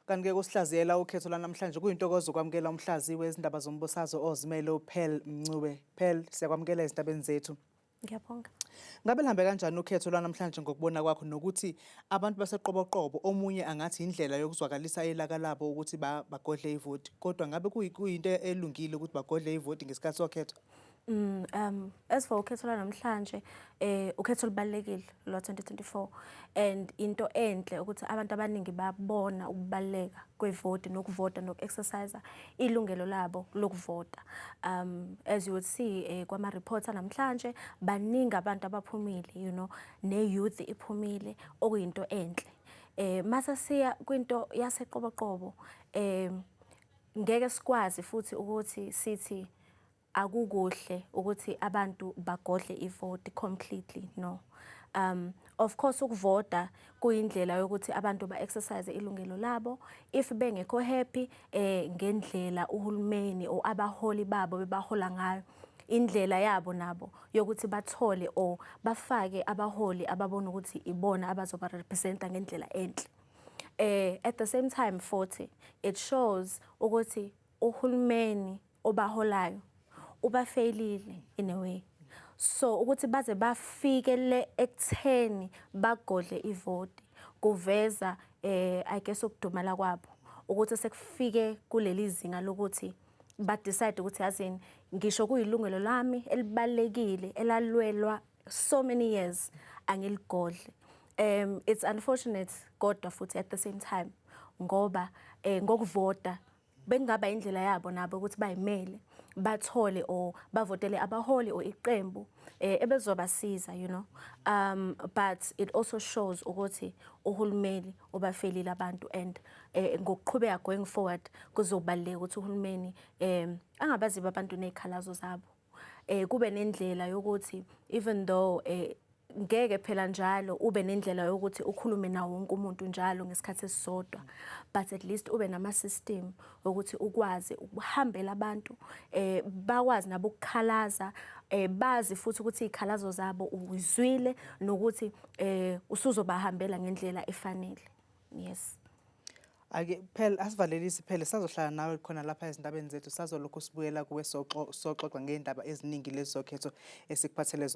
Kanti-ke kusihlaziyela ukhetho lanamhlanje kuyintokozo ukwamukela umhlazi wezindaba zombusazwe ozimele uPearl Mncube. Pearl, siyakwamukela ezindabeni zethu. Ngiyabonga. Ngabe lihambe kanjani ukhetho lwanamhlanje ngokubona kwakho nokuthi abantu baseqoboqobo omunye angathi indlela yokuzwakalisa ilaka labo ukuthi bagodle ivoti, kodwa ngabe kuyinto elungile ukuthi bagodle ivoti ngesikhathi sokhetho? As for ukhetho lwanamhlanje, ukhetho olubalekile lwa 2024 and into enhle ukuthi abantu abaningi babona ukubaleka kwevoti nokuvota noku-exercise ilungelo labo lokuvota. As you would see kwama reports namhlanje baningi abantu abaphumile, ne-youth iphumile okuyinto enhle. Mase siya kwinto yaseqoboqobo, ngeke sikwazi futhi ukuthi sithi akukuhle ukuthi abantu bagodle ivoti completely, no. Of course ukuvota kuyindlela yokuthi abantu ba-exercise ilungelo labo if bengekho happy ngendlela uhulumeni or abaholi babo bebahola ngayo, indlela yabo nabo yokuthi bathole or bafake abaholi ababona ukuthi ibona abazoba representa ngendlela enhle. At the same time futhi it shows ukuthi uhulumeni obaholayo ubafailile in a way. So ukuthi baze bafike le ekutheni bagodle ivoti kuveza I guess ukudumala kwabo ukuthi sekufike kuleli zinga lokuthi ba decide ukuthi yazini ngisho kuyilungelo lami elibalekile elalwelwa so many years angiligodle. It's unfortunate kodwa futhi at the same time ngoba ngokuvota bekungaba indlela yabo nabo ukuthi bayimele bathole or bavotele abaholi or iqembu ebezobasiza, but it also shows ukuthi uhulumeni obafelile abantu and ngokuqhubeka going forward kuzobaleka ukuthi uhulumeni angabaziba abantu nezikhalazo zabo, kube nendlela yokuthi even though ngeke phela njalo ube nendlela yokuthi ukhulume nawo wonke umuntu njalo ngesikhathi esisodwa, but at least ube nama system ukuthi ukwazi ukuhambela abantu bakwazi nabo ukukhalaza, bazi futhi ukuthi izikhalazo zabo uzwile nokuthi usuzobahambela ngendlela efanele. Yes. Ake Pearl, asivalelise Pearl, sazohlala nawe khona lapha ezindabeni zethu, sazolokhu sibuyela kuwe soxoxa ngeindaba eziningi lezi zokhetho esikuphathele